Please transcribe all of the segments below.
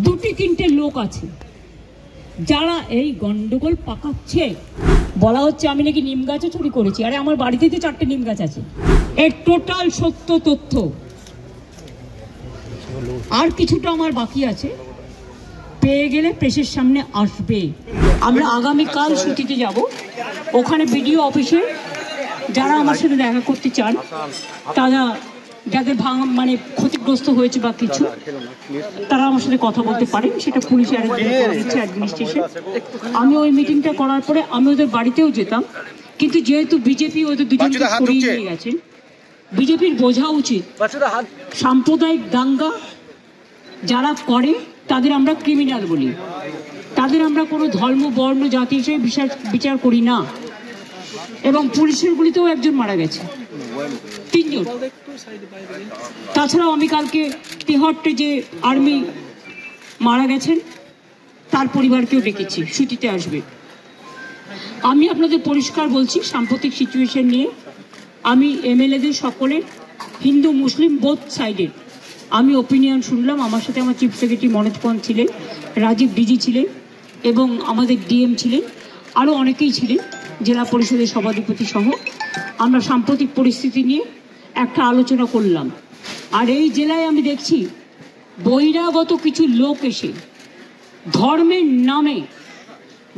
দুটি তিনটে লোক আছে যারা এই গন্ডগোল পাকাচ্ছে। বলা হচ্ছে আমি নাকি নিম গাছে চুরি করেছি। আরে আমার বাড়িতে তো 4টে নিম গাছ আছে। এর টোটাল সত্য তথ্য। আর কিছুটা আমার বাকি আছে, পেয়ে গেলে প্রেসের সামনে আসবে। আমরা আগামীকাল ছুটিতে যাব। ওখানে বিডিও অফিসে যারা আমার সাথে দেখা করতে চান, তারা যাদের মানে ক্ষতিগ্রস্ত হয়েছে বা কিছু, তারা আমার সাথে কথা বলতে পারেন। সেটা পুলিশে অ্যাডমিনিস্ট্রেশন। আমি ওই মিটিংটা করার পরে আমি ওদের বাড়িতেও যেতাম, কিন্তু যেহেতু বিজেপি ওদের দুজনকে সরিয়ে নিয়ে গেছেন, বিজেপির বোঝা উচিত সাম্প্রদায়িক দাঙ্গা যারা করে তাদের আমরা ক্রিমিনাল বলি। তাদের আমরা কোনো ধর্ম বর্ণ জাতি হিসেবে বিচার করি না। এবং পুলিশের গুলিতেও একজন মারা গেছে, 3 জন। তাছাড়াও আমি কালকে তেহট্টে যে আর্মি মারা গেছেন তার পরিবারকেও ডেকেছি, ছুটিতে আসবে। আমি আপনাদের পরিষ্কার বলছি, সাম্প্রতিক সিচুয়েশন নিয়ে আমি এমএলএদের সকলের, হিন্দু মুসলিম বোথ সাইডের আমি ওপিনিয়ন শুনলাম। আমার সাথে আমার চিফ সেক্রেটারি মনোজ পন্ত ছিলেন, রাজীব ডিজি ছিলেন এবং আমাদের ডিএম ছিলেন, আরও অনেকেই ছিলেন, জেলা পরিষদের সভাধিপতি সহ। আমরা সাম্প্রতিক পরিস্থিতি নিয়ে একটা আলোচনা করলাম। আর এই জেলায় আমি দেখছি বহিরাগত কিছু লোক এসে ধর্মের নামে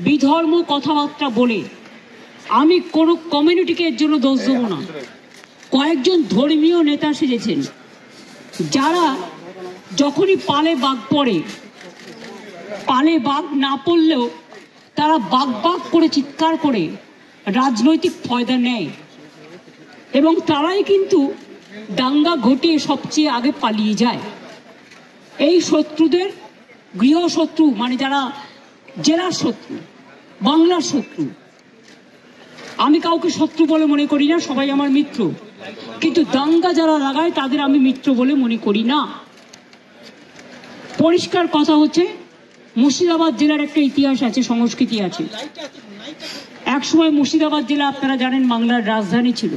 বিধর্ম কথাবার্তা বলে, আমি কোনো কমিউনিটিকে এর জন্য দোষ দেবো না, কয়েকজন ধর্মীয় নেতা সেজেছেন যারা যখনই পালে বাঘ পড়ে, পালে বাঘ না পড়লেও তারা বাঘ বাঘ করে চিৎকার করে রাজনৈতিক ফায়দা নেয়। এবং তারাই কিন্তু দাঙ্গা ঘটিয়ে সবচেয়ে আগে পালিয়ে যায়। এই শত্রুদের গৃহশত্রু, মানে যারা জেলার শত্রু, বাংলার শত্রু, আমি কাউকে শত্রু বলে মনে করি না, সবাই আমার মিত্র। কিন্তু দাঙ্গা যারা লাগায় তাদের আমি মিত্র বলে মনে করি না। পরিষ্কার কথা হচ্ছে, মুর্শিদাবাদ জেলার একটা ইতিহাস আছে, সংস্কৃতি আছে। একসময় মুর্শিদাবাদ জেলা আপনারা জানেন বাংলার রাজধানী ছিল।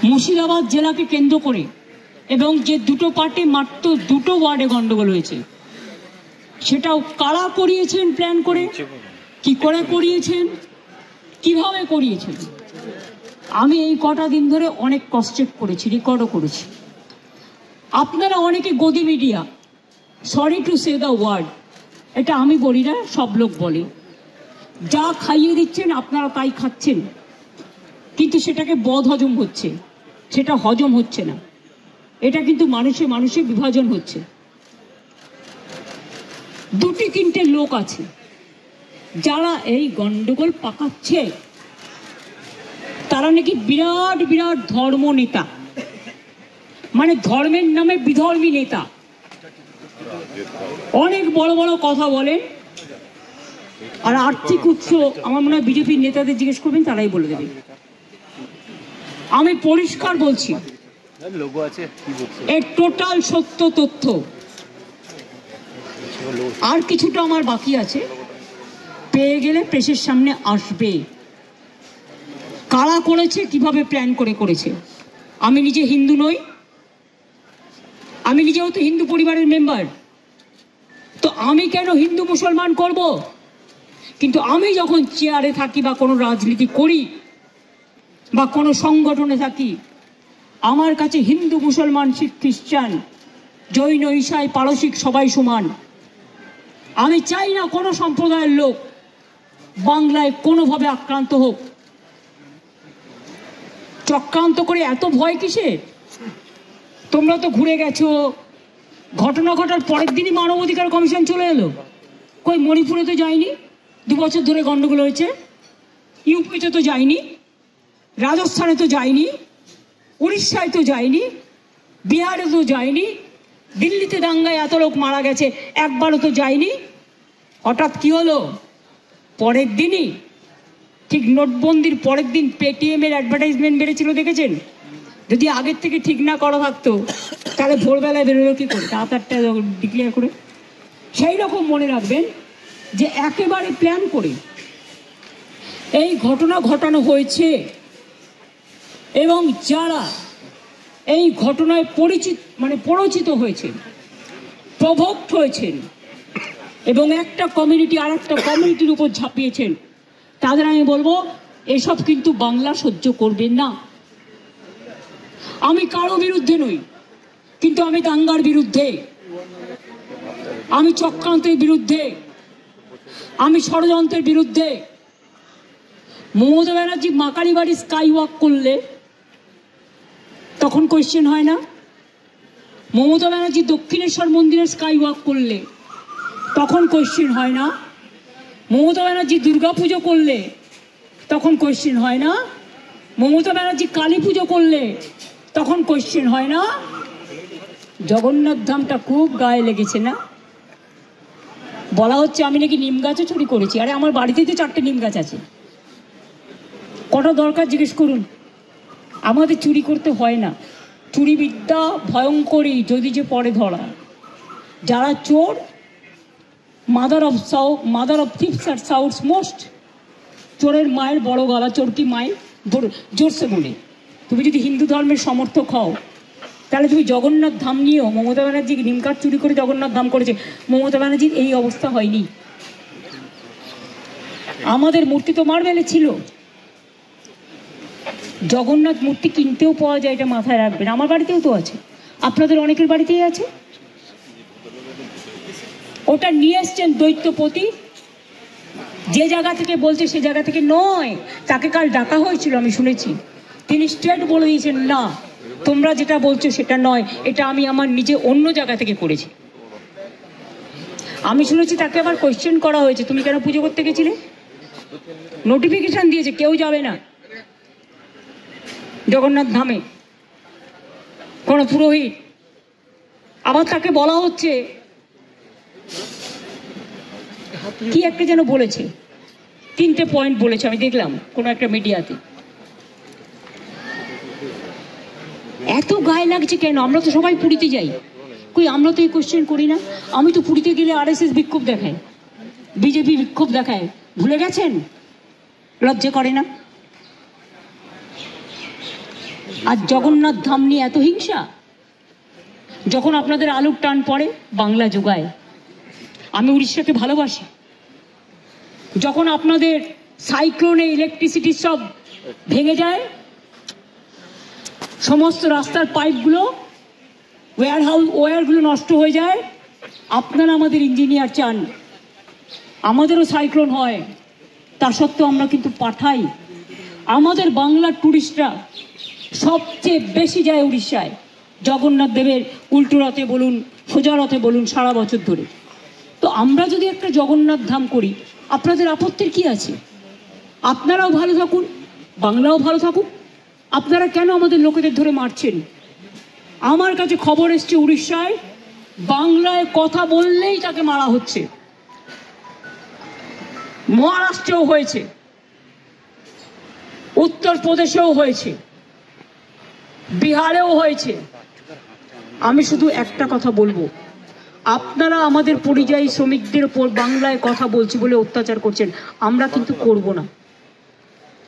মুর্শিদাবাদ জেলাকে কেন্দ্র করে এবং যে দুটো পার্টি মাত্র 2টো ওয়ার্ডে গন্ডগোল হয়েছে, সেটাও কারা করিয়েছেন, প্ল্যান করে, কি করে করিয়েছেন, কিভাবে করিয়েছেন, আমি এই কটা দিন ধরে অনেক ক্রস চেক করেছি, রেকর্ডও করেছি। আপনারা অনেকে godi media, sorry to say the word, এটা আমি বলি না, সব লোক বলে, যা খাইয়ে দিচ্ছেন আপনারা তাই খাচ্ছেন, কিন্তু সেটাকে বদ হজম হচ্ছে, সেটা হজম হচ্ছে না। এটা কিন্তু মানুষে মানুষে বিভাজন হচ্ছে। দুটি তিনটে লোক আছে যারা এই গন্ডগোল পাকাচ্ছে। তারা নাকি বিরাট বিরাট ধর্ম নেতা, মানে ধর্মের নামে বিধর্মী নেতা, অনেক বড় বড় কথা বলেন। আর আর্থিক উৎস আমার মনে হয় বিজেপির নেতাদের জিজ্ঞেস করবেন, তারাই বলে দেবে। আমি পরিষ্কার বলছি, এর টোটাল সত্য তথ্য। আর কিছুটা আমার বাকি আছে, পেয়ে গেলে প্রেসের সামনে আসবে। কারা করেছে, কিভাবে প্ল্যান করে করেছে। আমি নিজে হিন্দু নই, আমি নিজেও তো হিন্দু পরিবারের মেম্বার, তো আমি কেন হিন্দু মুসলমান করব? কিন্তু আমি যখন চেয়ারে থাকি বা কোনো রাজনীতি করি বা কোনো সংগঠনে থাকি, আমার কাছে হিন্দু মুসলমান শিখ খ্রিস্টান জৈন ঈসাই পারসিক সবাই সমান। আমি চাই না কোনো সম্প্রদায়ের লোক বাংলায় কোনোভাবে আক্রান্ত হোক। চক্রান্ত করে এত ভয় কিসে? তোমরা তো ঘুরে গেছো, ঘটনা ঘটার পরের দিনই মানবাধিকার কমিশন চলে এলো। কই মণিপুরে তো যায়নি, 2 বছর ধরে গন্ডগোল হয়েছে। ইউপিতে তো যায়নি, রাজস্থানে তো যায়নি, উড়িষ্যায় তো যায়নি, বিহারে তো যায়নি, দিল্লিতে দাঙ্গায় এত লোক মারা গেছে, একবারও তো যায়নি। হঠাৎ কি হলো? পরের দিনই, ঠিক নোটবন্দির পরের দিন পেটিএমের অ্যাডভার্টাইজমেন্ট বেড়েছিল, দেখেছেন? যদি আগের থেকে ঠিক না করা থাকতো তাহলে ভোরবেলায় বেরোলো কি করে, 7-8টা ডিক্লেয়ার করে। সেই রকম মনে রাখবেন যে একেবারে প্ল্যান করে এই ঘটনা ঘটানো হয়েছে। এবং যারা এই ঘটনায় পরিচিত হয়েছে প্রভোক্ট হয়েছেন এবং একটা কমিউনিটি আর একটা কমিউনিটির উপর ঝাঁপিয়েছেন, তাদের আমি বলবো এসব কিন্তু বাংলা সহ্য করবেন না। আমি কারো বিরুদ্ধে নই, কিন্তু আমি দাঙ্গার বিরুদ্ধে, আমি চক্রান্তের বিরুদ্ধে, আমি ষড়যন্ত্রের বিরুদ্ধে। মমতা ব্যানার্জি মাকারি বাড়ি স্কাই ওয়াক করলে তখন কোয়েশ্চেন হয় না? মমতা ব্যানার্জি দক্ষিণেশ্বর মন্দিরের স্কাই ওয়াক করলে তখন কোয়েশ্চেন হয় না? মমতা ব্যানার্জি দুর্গা পুজো করলে তখন কোয়েশ্চেন হয় না? মমতা ব্যানার্জি কালী পুজো করলে তখন কোয়েশ্চেন হয় না? জগন্নাথ ধামটা খুব গায়ে লেগেছে না? বলা হচ্ছে আমি নাকি নিম গাছও চুরি করেছি। আরে আমার বাড়িতেই তো 4টে নিম গাছ আছে, কটা দরকার জিজ্ঞেস করুন। আমাদের চুরি করতে হয় না। চুরি বিদ্যা ভয়ঙ্করী যদি যে পরে ধরা। যারা চোর, মাদার অফ থিপস আর সাউথস মোস্ট। চোরের মায়ের বড় গলা, চোর কি মায়ের জোরসে বলে। তুমি যদি হিন্দু ধর্মের সমর্থক হও তাহলে তুমি জগন্নাথ ধাম নিয়েও, মমতা ব্যানার্জি নিমকাঠ চুরি করে জগন্নাথ ধাম করেছে, মমতা ব্যানার্জির এই অবস্থা হয়নি। আমাদের মূর্তি তো মার্বেলে ছিল, জগন্নাথ মূর্তি কিনতেও পাওয়া যায়, এটা মাথায় রাখবেন। আমার বাড়িতেও তো আছে, আপনাদের অনেকের বাড়িতেই আছে। ওটা নিয়ে এসছেন দৈত্যপতি, যে জায়গা থেকে বলছে সে জায়গা থেকে নয়। তাকে কাল ডাকা হয়েছিল, আমি শুনেছি। তিনি স্ট্রেট বলে দিয়েছেন, না তোমরা যেটা বলছো সেটা নয়, এটা আমি আমার নিজে অন্য জায়গা থেকে করেছি। আমি শুনেছি তাকে আবার কোয়েশ্চেন করা হয়েছে, তুমি কেন পুজো করতে গেছিলে? নোটিফিকেশন দিয়েছে কেউ যাবে না জগন্নাথ ধামে, কোনো পুরোহিত। আবার তাকে বলা হচ্ছে কি একটা যেন বলেছে, 3টে পয়েন্ট বলেছে, আমি দেখলাম কোনো একটা মিডিয়াতে। এত গায়ে লাগছে কেন? আমরা তো সবাই পুরীতে যাই, কই আমরা তো এই কোয়েশ্চেন করি না? আমি তো পুরীতে গেলে RSS বিক্ষোভ দেখায়, বিজেপি বিক্ষোভ দেখায়, ভুলে গেছেন? লজ্জা করে না? আর জগন্নাথ ধাম নিয়ে এত হিংসা। যখন আপনাদের আলুর টান পড়ে বাংলা যোগায়। আমি উড়িষ্যাকে ভালোবাসি। যখন আপনাদের সাইক্লোনে ইলেকট্রিসিটি সব ভেঙে যায়, সমস্ত রাস্তার পাইপগুলো, ওয়্যারগুলো নষ্ট হয়ে যায়, আপনারা আমাদের ইঞ্জিনিয়ার চান, আমাদেরও সাইক্লোন হয়, তা সত্ত্বেও আমরা কিন্তু পাঠাই। আমাদের বাংলার টুরিস্টরা সবচেয়ে বেশি যায় উড়িষ্যায়, জগন্নাথ দেবের উল্টো রথে বলুন, সোজা রথে বলুন, সারা বছর ধরে। তো আমরা যদি একটা জগন্নাথ ধাম করি, আপনাদের আপত্তির কি আছে? আপনারাও ভালো থাকুন, বাংলাও ভালো থাকুক। আপনারা কেন আমাদের লোকেদের ধরে মারছেন? আমার কাছে খবর এসছে উড়িষ্যায় বাংলায় কথা বললেই তাকে মারা হচ্ছে। মহারাষ্ট্রেও হয়েছে, উত্তরপ্রদেশেও হয়েছে, বিহারেও হয়েছে। আমি শুধু একটা কথা বলবো, আপনারা আমাদের পরিযায়ী শ্রমিকদের উপর বাংলায় কথা বলছি বলে অত্যাচার করছেন, আমরা কিন্তু করব না।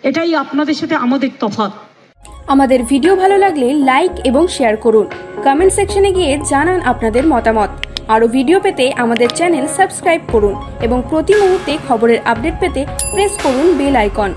এটাই আপনাদের সাথে আমাদের তফাৎ। আমাদের ভিডিও ভালো লাগলে লাইক এবং শেয়ার করুন। কমেন্ট সেকশনে গিয়ে জানান আপনাদের মতামত। আরও ভিডিও পেতে আমাদের চ্যানেল সাবস্ক্রাইব করুন এবং প্রতি মুহূর্তে খবরের আপডেট পেতে প্রেস করুন বেল আইকন।